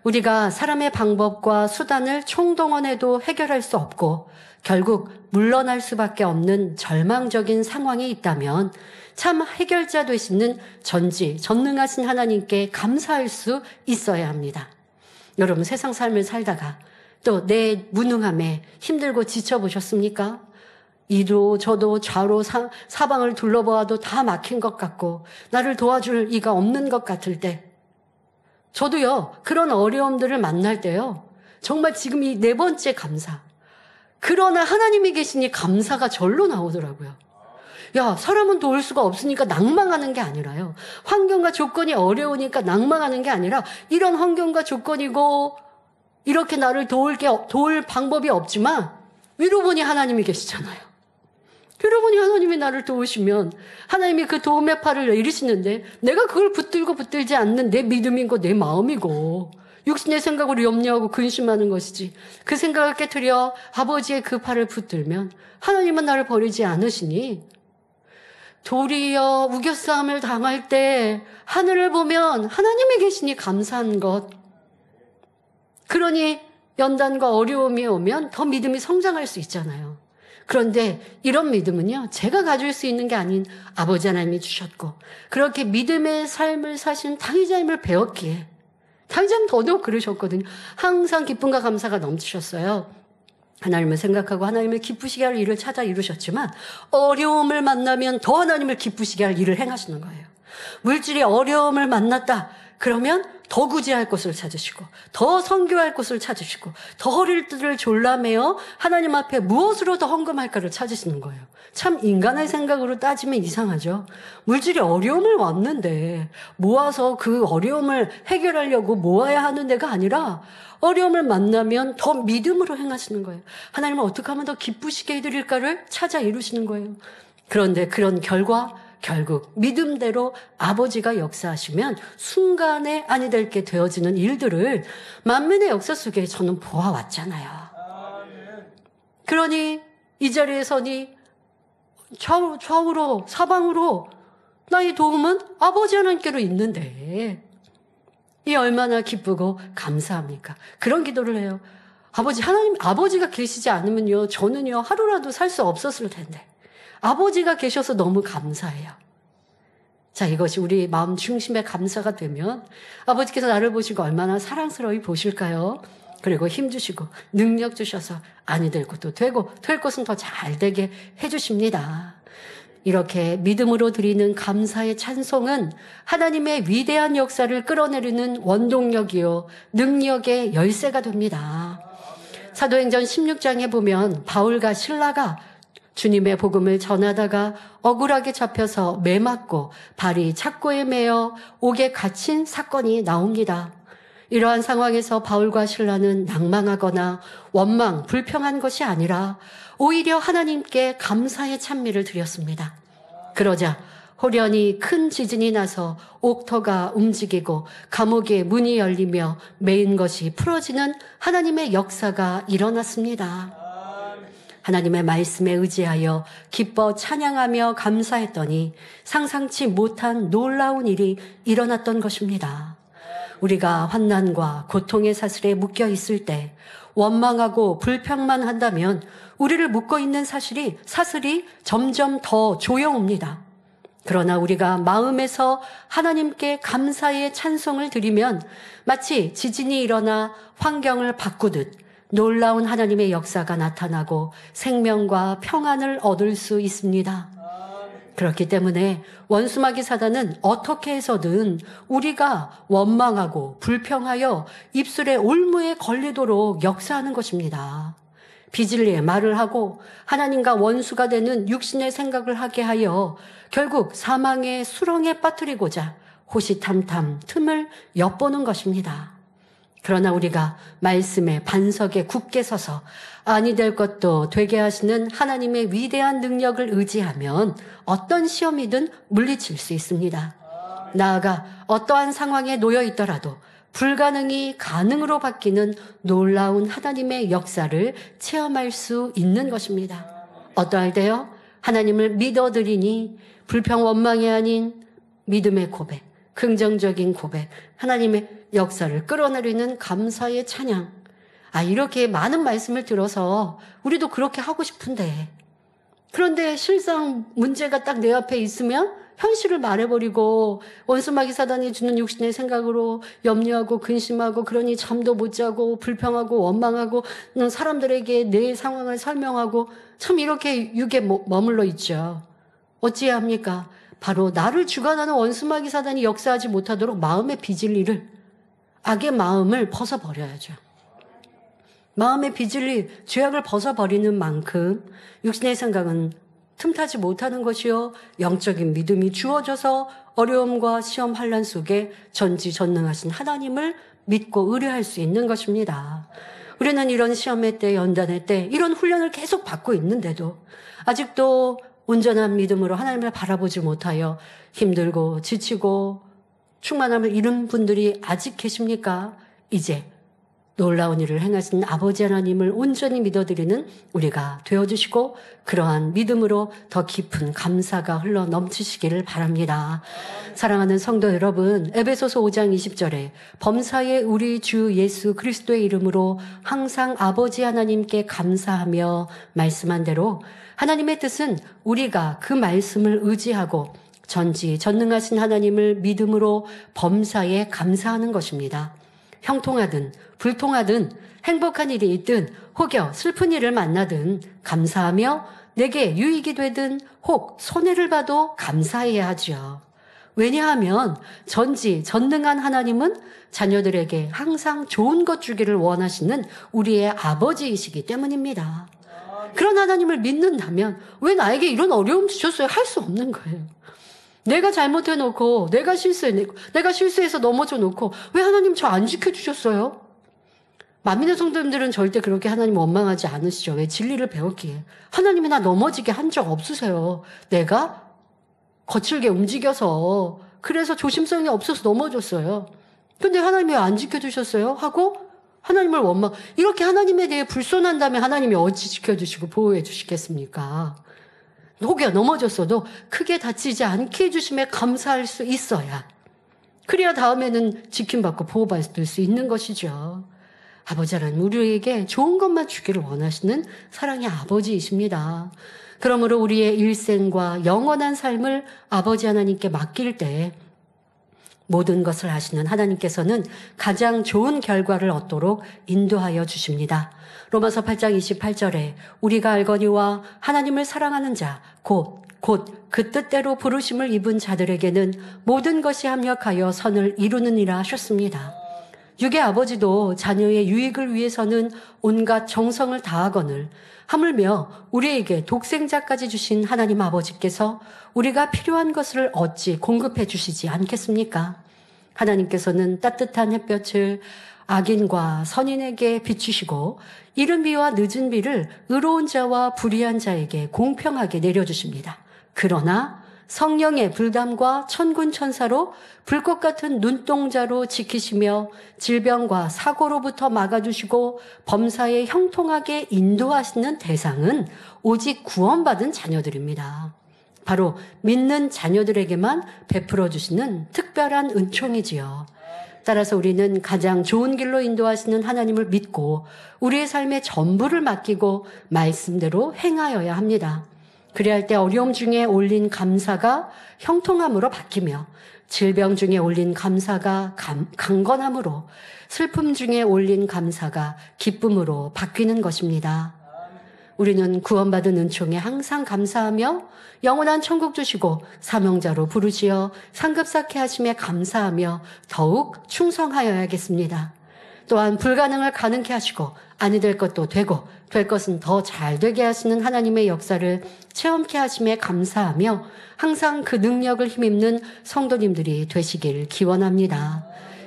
우리가 사람의 방법과 수단을 총동원해도 해결할 수 없고 결국 물러날 수밖에 없는 절망적인 상황이 있다면 참 해결자 되시는 전능하신 하나님께 감사할 수 있어야 합니다. 여러분 세상 삶을 살다가 또 내 무능함에 힘들고 지쳐보셨습니까? 이도 저도 좌로 사방을 둘러보아도 다 막힌 것 같고 나를 도와줄 이가 없는 것 같을 때 저도요 그런 어려움들을 만날 때요 정말 지금 이 네 번째 감사 그러나 하나님이 계시니 감사가 절로 나오더라고요. 야, 사람은 도울 수가 없으니까 낭망하는 게 아니라요. 환경과 조건이 어려우니까 낭망하는 게 아니라 이런 환경과 조건이고 이렇게 나를 도울 방법이 없지만 위로 보니 하나님이 계시잖아요. 위로 보니 하나님이 나를 도우시면 하나님이 그 도움의 팔을 내리시는데 내가 그걸 붙들고 붙들지 않는 내 믿음이고 내 마음이고 육신의 생각으로 염려하고 근심하는 것이지 그 생각을 깨트려 아버지의 그 팔을 붙들면 하나님은 나를 버리지 않으시니 도리어 우겨싸움을 당할 때 하늘을 보면 하나님이 계시니 감사한 것. 그러니 연단과 어려움이 오면 더 믿음이 성장할 수 있잖아요. 그런데 이런 믿음은요, 제가 가질 수 있는 게 아닌 아버지 하나님이 주셨고 그렇게 믿음의 삶을 사신 당의자님을 배웠기에 당장 더더욱 그러셨거든요. 항상 기쁨과 감사가 넘치셨어요. 하나님을 생각하고 하나님을 기쁘시게 할 일을 찾아 이루셨지만 어려움을 만나면 더 하나님을 기쁘시게 할 일을 행하시는 거예요. 물질이 어려움을 만났다. 그러면 더 구제할 곳을 찾으시고 더 선교할 곳을 찾으시고 더 허리를 졸라매어 하나님 앞에 무엇으로 더 헌금할까를 찾으시는 거예요. 참 인간의 생각으로 따지면 이상하죠. 물질이 어려움을 왔는데 모아서 그 어려움을 해결하려고 모아야 하는 데가 아니라 어려움을 만나면 더 믿음으로 행하시는 거예요. 하나님은 어떻게 하면 더 기쁘시게 해드릴까를 찾아 이루시는 거예요. 그런데 그런 결국 믿음대로 아버지가 역사하시면 순간에 아니 될 게 되어지는 일들을 만민의 역사 속에 저는 보아왔잖아요. 그러니 이 자리에 서니 좌우로 사방으로 나의 도움은 아버지 하나님께로 있는데 이 얼마나 기쁘고 감사합니까? 그런 기도를 해요. 아버지가 계시지 않으면요 저는요 하루라도 살 수 없었을 텐데 아버지가 계셔서 너무 감사해요. 자, 이것이 우리 마음 중심의 감사가 되면 아버지께서 나를 보시고 얼마나 사랑스러이 보실까요? 그리고 힘 주시고 능력 주셔서 아니 될 것도 되고 될 것은 더 잘 되게 해주십니다. 이렇게 믿음으로 드리는 감사의 찬송은 하나님의 위대한 역사를 끌어내리는 원동력이요 능력의 열쇠가 됩니다. 사도행전 16장에 보면 바울과 실라가 주님의 복음을 전하다가 억울하게 잡혀서 매맞고 발이 착고에 매여 옥에 갇힌 사건이 나옵니다. 이러한 상황에서 바울과 실라는 낭망하거나 원망, 불평한 것이 아니라 오히려 하나님께 감사의 찬미를 드렸습니다. 그러자 호련히 큰 지진이 나서 옥터가 움직이고 감옥의 문이 열리며 매인 것이 풀어지는 하나님의 역사가 일어났습니다. 하나님의 말씀에 의지하여 기뻐 찬양하며 감사했더니 상상치 못한 놀라운 일이 일어났던 것입니다. 우리가 환난과 고통의 사슬에 묶여 있을 때 원망하고 불평만 한다면 우리를 묶어 있는 사슬이 점점 더 조여옵니다. 그러나 우리가 마음에서 하나님께 감사의 찬송을 드리면 마치 지진이 일어나 환경을 바꾸듯 놀라운 하나님의 역사가 나타나고 생명과 평안을 얻을 수 있습니다. 그렇기 때문에 원수마귀 사단은 어떻게 해서든 우리가 원망하고 불평하여 입술에 올무에 걸리도록 역사하는 것입니다. 비진리의 말을 하고 하나님과 원수가 되는 육신의 생각을 하게 하여 결국 사망의 수렁에 빠뜨리고자 호시탐탐 틈을 엿보는 것입니다. 그러나 우리가 말씀의 반석에 굳게 서서 아니 될 것도 되게 하시는 하나님의 위대한 능력을 의지하면 어떤 시험이든 물리칠 수 있습니다. 나아가 어떠한 상황에 놓여 있더라도 불가능이 가능으로 바뀌는 놀라운 하나님의 역사를 체험할 수 있는 것입니다. 어떠할 때요? 하나님을 믿어드리니 불평 원망이 아닌 믿음의 고백, 긍정적인 고백, 하나님의 역사를 끌어내리는 감사의 찬양. 이렇게 많은 말씀을 들어서 우리도 그렇게 하고 싶은데 그런데 실상 문제가 딱 내 앞에 있으면 현실을 말해버리고 원수마귀 사단이 주는 육신의 생각으로 염려하고 근심하고 그러니 잠도 못 자고 불평하고 원망하고 사람들에게 내 상황을 설명하고 참 이렇게 육에 머물러 있죠. 어찌해야 합니까? 바로 나를 주관하는 원수마귀 사단이 역사하지 못하도록 마음의 비질리를 악의 마음을 벗어버려야죠. 마음의 비질리 죄악을 벗어버리는 만큼 육신의 생각은 틈타지 못하는 것이요 영적인 믿음이 주어져서 어려움과 시험 환난 속에 전지전능하신 하나님을 믿고 의뢰할 수 있는 것입니다. 우리는 이런 시험의 때, 연단의 때 이런 훈련을 계속 받고 있는데도 아직도 온전한 믿음으로 하나님을 바라보지 못하여 힘들고 지치고 충만함을 잃은 분들이 아직 계십니까? 이제 놀라운 일을 행하신 아버지 하나님을 온전히 믿어드리는 우리가 되어주시고 그러한 믿음으로 더 깊은 감사가 흘러 넘치시기를 바랍니다. 사랑하는 성도 여러분, 에베소서 5장 20절에 범사에 우리 주 예수 그리스도의 이름으로 항상 아버지 하나님께 감사하며 말씀한 대로 하나님의 뜻은 우리가 그 말씀을 의지하고 전지전능하신 하나님을 믿음으로 범사에 감사하는 것입니다. 형통하든 불통하든 행복한 일이 있든 혹여 슬픈 일을 만나든 감사하며 내게 유익이 되든 혹 손해를 봐도 감사해야 하지요. 왜냐하면 전지전능한 하나님은 자녀들에게 항상 좋은 것 주기를 원하시는 우리의 아버지이시기 때문입니다. 그런 하나님을 믿는다면 왜 나에게 이런 어려움 주셨어요? 할 수 없는 거예요. 내가 잘못해놓고 내가 실수해서 넘어져 놓고 왜 하나님 저 안 지켜주셨어요? 만민의 성도님들은 절대 그렇게 하나님 원망하지 않으시죠. 왜? 진리를 배웠기에. 하나님이 나 넘어지게 한 적 없으세요. 내가 거칠게 움직여서 그래서 조심성이 없어서 넘어졌어요. 근데 하나님이 왜 안 지켜주셨어요? 하고 하나님을 이렇게 하나님에 대해 불손한다면 하나님이 어찌 지켜주시고 보호해 주시겠습니까? 혹여 넘어졌어도 크게 다치지 않게 해주심에 감사할 수 있어야 그래야 다음에는 지킴받고 보호받을 수 있는 것이죠. 아버지 하나님 우리에게 좋은 것만 주기를 원하시는 사랑의 아버지이십니다. 그러므로 우리의 일생과 영원한 삶을 아버지 하나님께 맡길 때 모든 것을 하시는 하나님께서는 가장 좋은 결과를 얻도록 인도하여 주십니다. 로마서 8장 28절에 우리가 알거니와 하나님을 사랑하는 자 곧 그 뜻대로 부르심을 입은 자들에게는 모든 것이 합력하여 선을 이루느니라 하셨습니다. 육의 아버지도 자녀의 유익을 위해서는 온갖 정성을 다하거늘 하물며 우리에게 독생자까지 주신 하나님 아버지께서 우리가 필요한 것을 어찌 공급해 주시지 않겠습니까? 하나님께서는 따뜻한 햇볕을 악인과 선인에게 비추시고 이른 비와 늦은 비를 의로운 자와 불의한 자에게 공평하게 내려주십니다. 그러나 성령의 불담과 천군 천사로 불꽃 같은 눈동자로 지키시며 질병과 사고로부터 막아주시고 범사에 형통하게 인도하시는 대상은 오직 구원받은 자녀들입니다. 바로 믿는 자녀들에게만 베풀어 주시는 특별한 은총이지요. 따라서 우리는 가장 좋은 길로 인도하시는 하나님을 믿고 우리의 삶의 전부를 맡기고 말씀대로 행하여야 합니다. 그래야 할 때 어려움 중에 올린 감사가 형통함으로 바뀌며 질병 중에 올린 감사가 강건함으로 슬픔 중에 올린 감사가 기쁨으로 바뀌는 것입니다. 우리는 구원받은 은총에 항상 감사하며 영원한 천국 주시고 사명자로 부르시어 상급 쌓게 하심에 감사하며 더욱 충성하여야겠습니다. 또한 불가능을 가능케 하시고 아니 될 것도 되고 될 것은 더 잘 되게 하시는 하나님의 역사를 체험케 하심에 감사하며 항상 그 능력을 힘입는 성도님들이 되시길 기원합니다.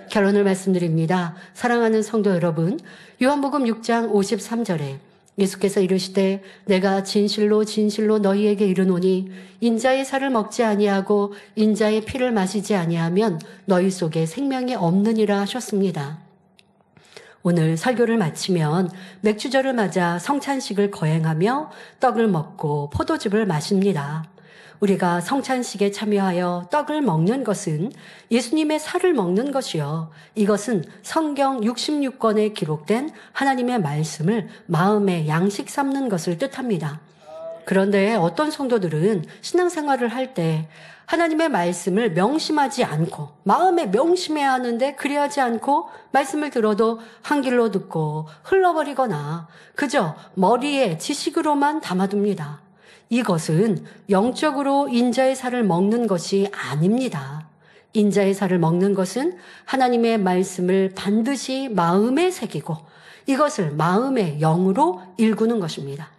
결론을 말씀드립니다. 사랑하는 성도 여러분, 요한복음 6장 53절에 예수께서 이르시되 내가 진실로 진실로 너희에게 이르노니 인자의 살을 먹지 아니하고 인자의 피를 마시지 아니하면 너희 속에 생명이 없느니라 하셨습니다. 오늘 설교를 마치면 맥주절을 맞아 성찬식을 거행하며 떡을 먹고 포도즙을 마십니다. 우리가 성찬식에 참여하여 떡을 먹는 것은 예수님의 살을 먹는 것이요. 이것은 성경 66권에 기록된 하나님의 말씀을 마음의 양식 삼는 것을 뜻합니다. 그런데 어떤 성도들은 신앙생활을 할 때 하나님의 말씀을 명심하지 않고 마음에 명심해야 하는데 그리하지 않고 말씀을 들어도 한 길로 듣고 흘러버리거나 그저 머리에 지식으로만 담아둡니다. 이것은 영적으로 인자의 살을 먹는 것이 아닙니다. 인자의 살을 먹는 것은 하나님의 말씀을 반드시 마음에 새기고 이것을 마음의 영으로 일구는 것입니다.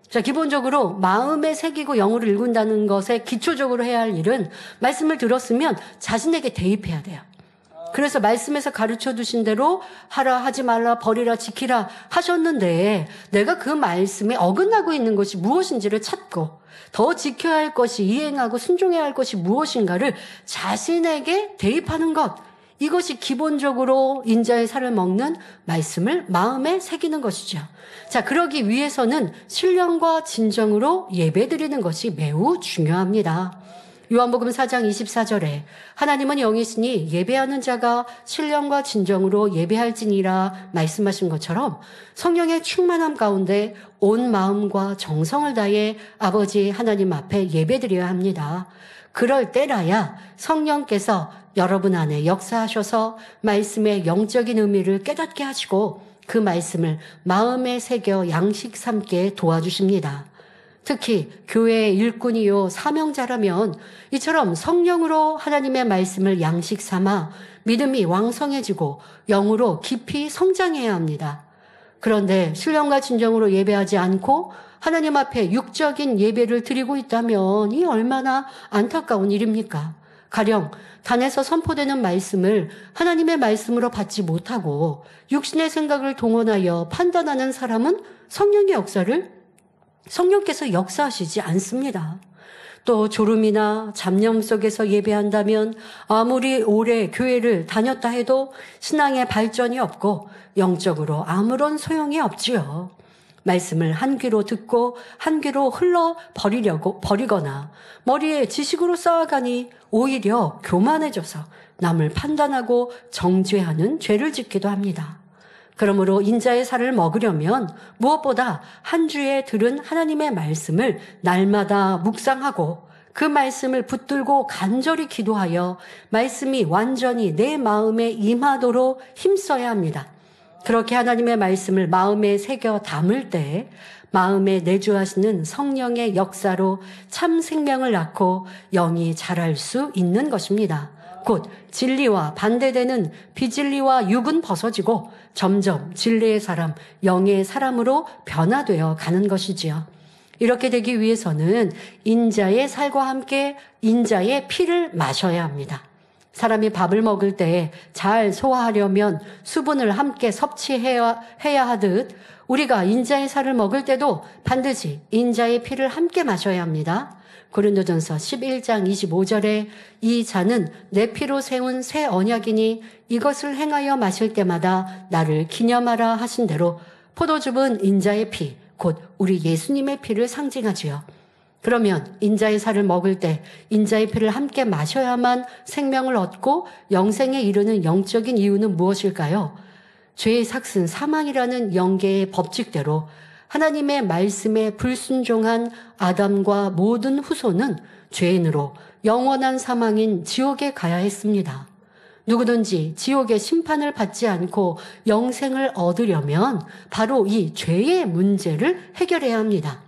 자, 기본적으로 마음에 새기고 영으로 읽는다는 것에 기초적으로 해야 할 일은 말씀을 들었으면 자신에게 대입해야 돼요. 그래서 말씀에서 가르쳐 두신 대로 하라, 하지 말라, 버리라, 지키라 하셨는데 내가 그 말씀에 어긋나고 있는 것이 무엇인지를 찾고 더 지켜야 할 것이, 이행하고 순종해야 할 것이 무엇인가를 자신에게 대입하는 것, 이것이 기본적으로 인자의 살을 먹는 말씀을 마음에 새기는 것이죠. 자, 그러기 위해서는 신령과 진정으로 예배드리는 것이 매우 중요합니다. 요한복음 4장 24절에 하나님은 영이시니 예배하는 자가 신령과 진정으로 예배할지니라 말씀하신 것처럼 성령의 충만함 가운데 온 마음과 정성을 다해 아버지 하나님 앞에 예배드려야 합니다. 그럴 때라야 성령께서 여러분 안에 역사하셔서 말씀의 영적인 의미를 깨닫게 하시고 그 말씀을 마음에 새겨 양식 삼게 도와주십니다. 특히 교회의 일꾼이요 사명자라면 이처럼 성령으로 하나님의 말씀을 양식 삼아 믿음이 왕성해지고 영으로 깊이 성장해야 합니다. 그런데 신령과 진정으로 예배하지 않고 하나님 앞에 육적인 예배를 드리고 있다면 이 얼마나 안타까운 일입니까? 가령 단에서 선포되는 말씀을 하나님의 말씀으로 받지 못하고 육신의 생각을 동원하여 판단하는 사람은 성령께서 역사하시지 않습니다. 또 졸음이나 잡념 속에서 예배한다면 아무리 오래 교회를 다녔다 해도 신앙의 발전이 없고 영적으로 아무런 소용이 없지요. 말씀을 한 귀로 듣고 한 귀로 버리거나 머리에 지식으로 쌓아가니 오히려 교만해져서 남을 판단하고 정죄하는 죄를 짓기도 합니다. 그러므로 인자의 살을 먹으려면 무엇보다 한 주에 들은 하나님의 말씀을 날마다 묵상하고 그 말씀을 붙들고 간절히 기도하여 말씀이 완전히 내 마음에 임하도록 힘써야 합니다. 그렇게 하나님의 말씀을 마음에 새겨 담을 때 마음에 내주하시는 성령의 역사로 참 생명을 낳고 영이 자랄 수 있는 것입니다. 곧 진리와 반대되는 비진리와 육은 벗어지고 점점 진리의 사람, 영의 사람으로 변화되어 가는 것이지요. 이렇게 되기 위해서는 인자의 살과 함께 인자의 피를 마셔야 합니다. 사람이 밥을 먹을 때 잘 소화하려면 수분을 함께 섭취해야 하듯 우리가 인자의 살을 먹을 때도 반드시 인자의 피를 함께 마셔야 합니다. 고린도전서 11장 25절에 이 잔은 내 피로 세운 새 언약이니 이것을 행하여 마실 때마다 나를 기념하라 하신 대로 포도즙은 인자의 피, 곧 우리 예수님의 피를 상징하지요. 그러면 인자의 살을 먹을 때 인자의 피를 함께 마셔야만 생명을 얻고 영생에 이르는 영적인 이유는 무엇일까요? 죄의 삭슨 사망이라는 영계의 법칙대로 하나님의 말씀에 불순종한 아담과 모든 후손은 죄인으로 영원한 사망인 지옥에 가야 했습니다. 누구든지 지옥의 심판을 받지 않고 영생을 얻으려면 바로 이 죄의 문제를 해결해야 합니다.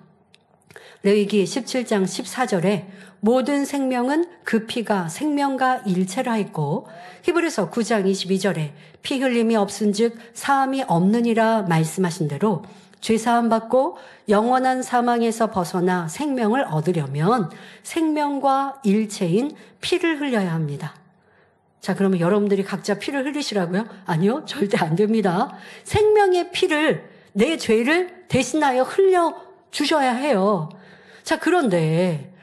레위기 17장 14절에 모든 생명은 그 피가 생명과 일체라 했고 히브리서 9장 22절에 피 흘림이 없은즉 사함이 없느니라 말씀하신 대로 죄사함 받고 영원한 사망에서 벗어나 생명을 얻으려면 생명과 일체인 피를 흘려야 합니다. 자, 그러면 여러분들이 각자 피를 흘리시라고요? 아니요, 절대 안 됩니다. 생명의 피를 내 죄를 대신하여 흘려 주셔야 해요. 자, 그런데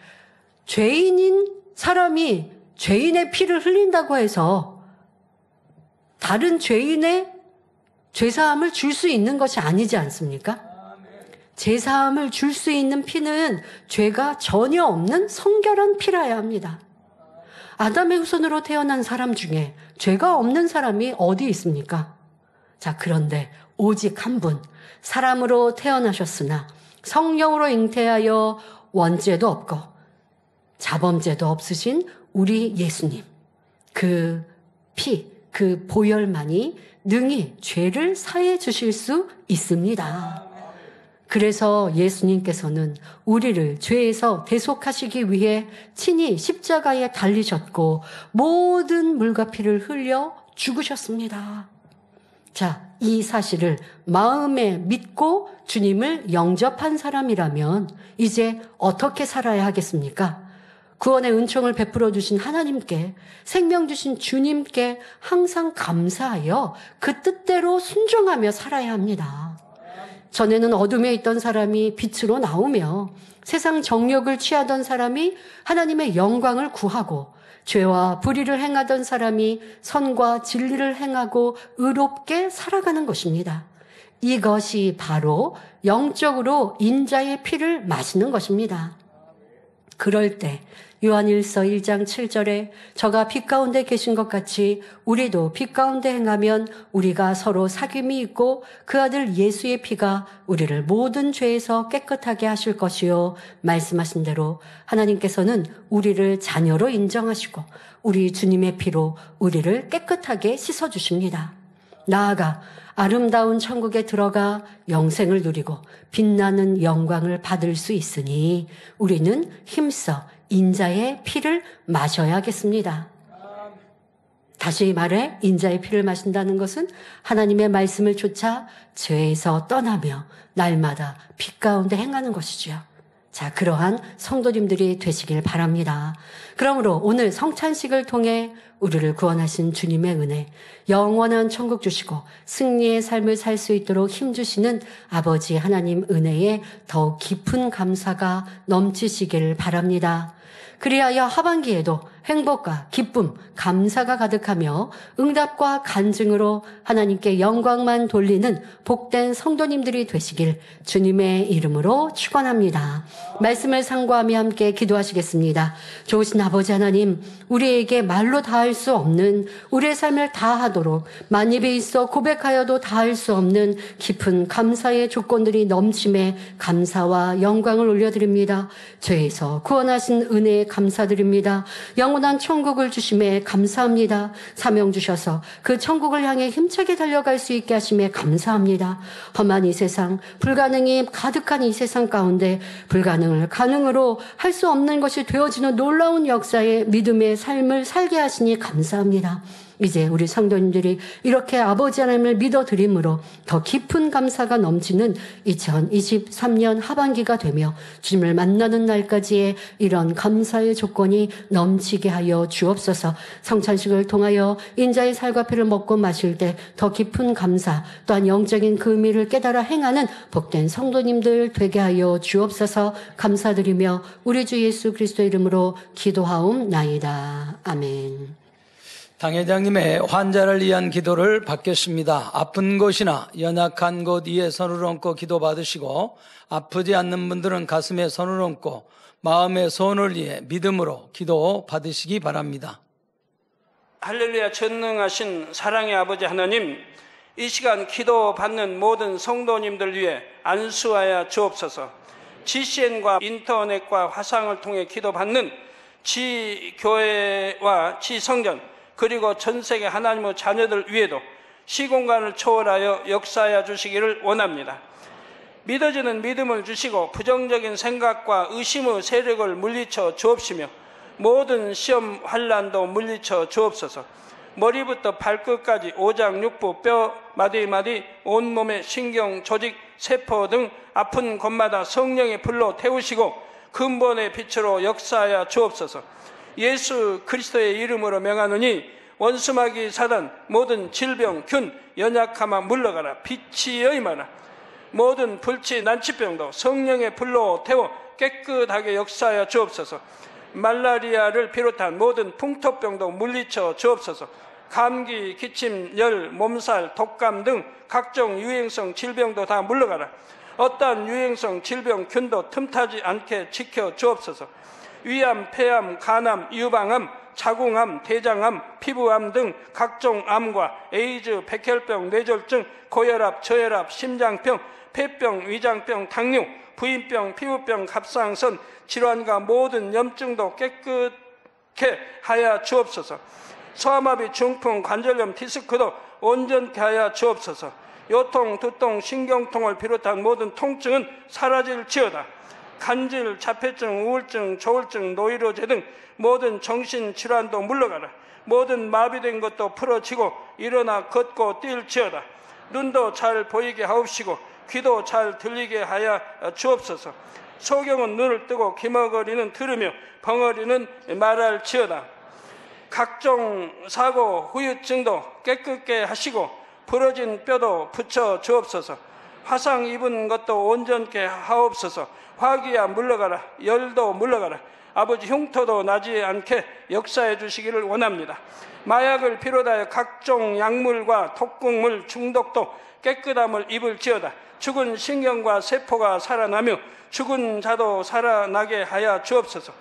죄인인 사람이 죄인의 피를 흘린다고 해서 다른 죄인의 죄사함을 줄 수 있는 것이 아니지 않습니까? 죄사함을 줄 수 있는 피는 죄가 전혀 없는 성결한 피라야 합니다. 아담의 후손으로 태어난 사람 중에 죄가 없는 사람이 어디 있습니까? 자, 그런데 오직 한 분, 사람으로 태어나셨으나 성령으로 잉태하여 원죄도 없고 자범죄도 없으신 우리 예수님, 그 피, 그 보혈만이 능히 죄를 사해 주실 수 있습니다. 그래서 예수님께서는 우리를 죄에서 대속하시기 위해 친히 십자가에 달리셨고 모든 물과 피를 흘려 죽으셨습니다. 자, 이 사실을 마음에 믿고 주님을 영접한 사람이라면 이제 어떻게 살아야 하겠습니까? 구원의 은총을 베풀어 주신 하나님께, 생명 주신 주님께 항상 감사하여 그 뜻대로 순종하며 살아야 합니다. 전에는 어둠에 있던 사람이 빛으로 나오며 세상 정욕을 취하던 사람이 하나님의 영광을 구하고 죄와 불의를 행하던 사람이 선과 진리를 행하고 의롭게 살아가는 것입니다. 이것이 바로 영적으로 인자의 피를 마시는 것입니다. 그럴 때 요한일서 1장 7절에 저가 빛 가운데 계신 것 같이 우리도 빛 가운데 행하면 우리가 서로 사귐이 있고 그 아들 예수의 피가 우리를 모든 죄에서 깨끗하게 하실 것이요. 말씀하신 대로 하나님께서는 우리를 자녀로 인정하시고 우리 주님의 피로 우리를 깨끗하게 씻어주십니다. 나아가 아름다운 천국에 들어가 영생을 누리고 빛나는 영광을 받을 수 있으니 우리는 힘써 인자의 피를 마셔야겠습니다. 다시 말해 인자의 피를 마신다는 것은 하나님의 말씀을 쫓아 죄에서 떠나며 날마다 빛 가운데 행하는 것이지요. 자, 그러한 성도님들이 되시길 바랍니다. 그러므로 오늘 성찬식을 통해 우리를 구원하신 주님의 은혜, 영원한 천국 주시고 승리의 삶을 살 수 있도록 힘주시는 아버지 하나님 은혜에 더욱 깊은 감사가 넘치시길 바랍니다. 그리하여 하반기에도 행복과 기쁨, 감사가 가득하며 응답과 간증으로 하나님께 영광만 돌리는 복된 성도님들이 되시길 주님의 이름으로 축원합니다. 말씀을 상고하며 함께 기도하시겠습니다. 좋으신 아버지 하나님, 우리에게 말로 다할 수 없는 우리의 삶을 다하도록 만입에 있어 고백하여도 다할 수 없는 깊은 감사의 조건들이 넘침에 감사와 영광을 올려드립니다. 죄에서 구원하신 은혜에 감사드립니다. 영원한 천국을 주심에 감사합니다. 사명 주셔서 그 천국을 향해 힘차게 달려갈 수 있게 하심에 감사합니다. 험한 이 세상, 불가능이 가득한 이 세상 가운데 불가능을 가능으로 할 수 없는 것이 되어지는 놀라운 역사의 믿음의 삶을 살게 하시니 감사합니다. 이제 우리 성도님들이 이렇게 아버지 하나님을 믿어드림으로 더 깊은 감사가 넘치는 2023년 하반기가 되며 주님을 만나는 날까지의 이런 감사의 조건이 넘치게 하여 주옵소서. 성찬식을 통하여 인자의 살과 피를 먹고 마실 때 더 깊은 감사 또한 영적인 그 의미를 깨달아 행하는 복된 성도님들 되게 하여 주옵소서. 감사드리며 우리 주 예수 그리스도의 이름으로 기도하옵나이다. 아멘. 당회장님의 환자를 위한 기도를 받겠습니다. 아픈 곳이나 연약한 곳 위에 손을 얹고 기도 받으시고 아프지 않는 분들은 가슴에 손을 얹고 마음의 소원을 위해 믿음으로 기도 받으시기 바랍니다. 할렐루야. 전능하신 사랑의 아버지 하나님, 이 시간 기도 받는 모든 성도님들 위해 안수하여 주옵소서. GCN과 인터넷과 화상을 통해 기도 받는 지교회와 지성전 그리고 전 세계 하나님의 자녀들 위에도 시공간을 초월하여 역사하여 주시기를 원합니다. 믿어지는 믿음을 주시고 부정적인 생각과 의심의 세력을 물리쳐 주옵시며 모든 시험 환난도 물리쳐 주옵소서. 머리부터 발끝까지 오장 육부 뼈 마디마디 온몸의 신경 조직 세포 등 아픈 곳마다 성령의 불로 태우시고 근본의 빛으로 역사하여 주옵소서. 예수 그리스도의 이름으로 명하노니 원수마귀 사단 모든 질병 균 연약함아 물러가라. 빛이 여임하라. 모든 불치 난치병도 성령의 불로 태워 깨끗하게 역사하여 주옵소서. 말라리아를 비롯한 모든 풍토병도 물리쳐 주옵소서. 감기, 기침, 열, 몸살, 독감 등 각종 유행성 질병도 다 물러가라. 어떠한 유행성 질병 균도 틈타지 않게 지켜 주옵소서. 위암, 폐암, 간암, 유방암, 자궁암, 대장암, 피부암 등 각종 암과 에이즈, 백혈병, 뇌졸중, 고혈압, 저혈압, 심장병, 폐병, 위장병, 당뇨, 부인병, 피부병, 갑상선 질환과 모든 염증도 깨끗게 하여 주옵소서. 소아마비, 중풍, 관절염, 디스크도 온전케 하여 주옵소서. 요통, 두통, 신경통을 비롯한 모든 통증은 사라질지어다. 간질, 자폐증, 우울증, 조울증, 노이로제 등 모든 정신질환도 물러가라. 모든 마비된 것도 풀어지고 일어나 걷고 뛸지어다. 눈도 잘 보이게 하옵시고 귀도 잘 들리게 하여 주옵소서. 소경은 눈을 뜨고 기머거리는 들으며 벙어리는 말할지어다. 각종 사고 후유증도 깨끗게 하시고 부러진 뼈도 붙여 주옵소서. 화상 입은 것도 온전케 하옵소서. 화기야 물러가라. 열도 물러가라. 아버지 흉터도 나지 않게 역사해 주시기를 원합니다. 마약을 비롯하여 각종 약물과 독극물 중독도 깨끗함을 입을지어다. 죽은 신경과 세포가 살아나며 죽은 자도 살아나게 하여 주옵소서.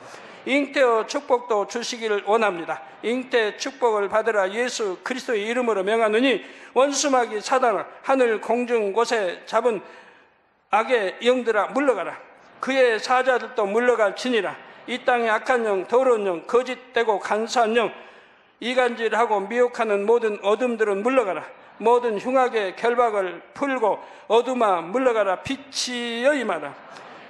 잉태의 축복도 주시기를 원합니다. 잉태 축복을 받으라. 예수 그리스도의 이름으로 명하노니 원수마귀 사단아 하늘 공중 곳에 잡은 악의 영들아 물러가라. 그의 사자들도 물러갈지니라. 이 땅의 악한 영, 더러운 영, 거짓되고 간사한 영, 이간질하고 미혹하는 모든 어둠들은 물러가라. 모든 흉악의 결박을 풀고 어둠아 물러가라. 빛이여 임하라.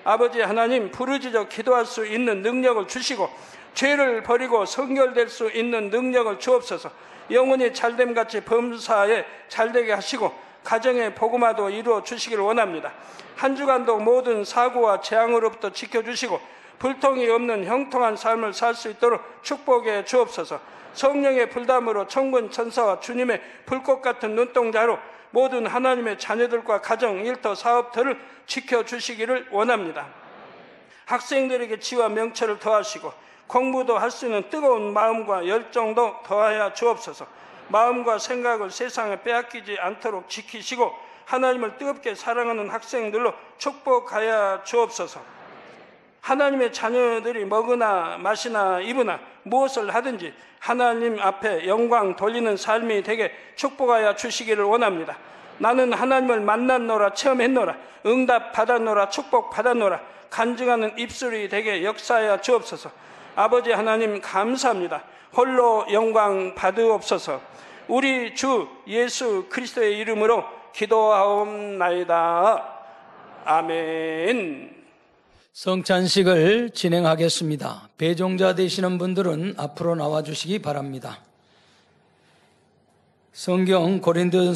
아버지 하나님, 부르짖어 기도할 수 있는 능력을 주시고 죄를 버리고 성결될 수 있는 능력을 주옵소서. 영혼이 잘됨같이 범사에 잘되게 하시고 가정의 복음화도 이루어 주시기를 원합니다. 한 주간도 모든 사고와 재앙으로부터 지켜주시고 불통이 없는 형통한 삶을 살 수 있도록 축복해 주옵소서. 성령의 불담으로 천군 천사와 주님의 불꽃 같은 눈동자로 모든 하나님의 자녀들과 가정, 일터, 사업터를 지켜주시기를 원합니다. 학생들에게 지와 명철을 더하시고 공부도 할 수 있는 뜨거운 마음과 열정도 더하여 주옵소서. 마음과 생각을 세상에 빼앗기지 않도록 지키시고 하나님을 뜨겁게 사랑하는 학생들로 축복하여 주옵소서. 하나님의 자녀들이 먹으나 마시나 입으나 무엇을 하든지 하나님 앞에 영광 돌리는 삶이 되게 축복하여 주시기를 원합니다. 나는 하나님을 만났노라, 체험했노라, 응답 받았노라, 축복 받았노라, 간증하는 입술이 되게 역사하여 주옵소서. 아버지 하나님 감사합니다. 홀로 영광 받으옵소서. 우리 주 예수 그리스도의 이름으로 기도하옵나이다. 아멘. 성찬식을 진행하겠습니다. 배종자 되시는 분들은 앞으로 나와주시기 바랍니다. 성경 고린도전서